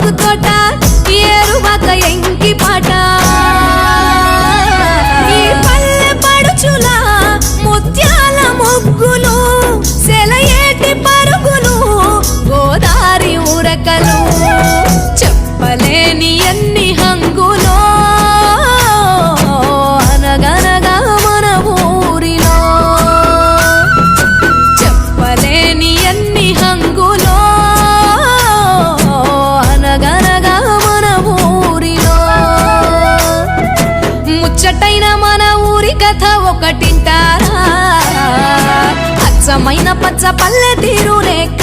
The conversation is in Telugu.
మాకు తోట ఏరువాక ఎంకి పాట ఈ పల్లె పడుచుల ముత్యాల ముగ్గులు సెలయేటి పరుగులు గోదారి ఉరకలు చెప్పలేని ఎన్ని హంగులో అనగనగా మన ఊరిలో చెప్పలేని ఎన్ని హంగులో అనగనగా మన ఊరిలో ముచ్చటైన మన ఊరి కథ ఒకటింటారా అచ్చమైన పచ్చ పల్లె తీరు లేక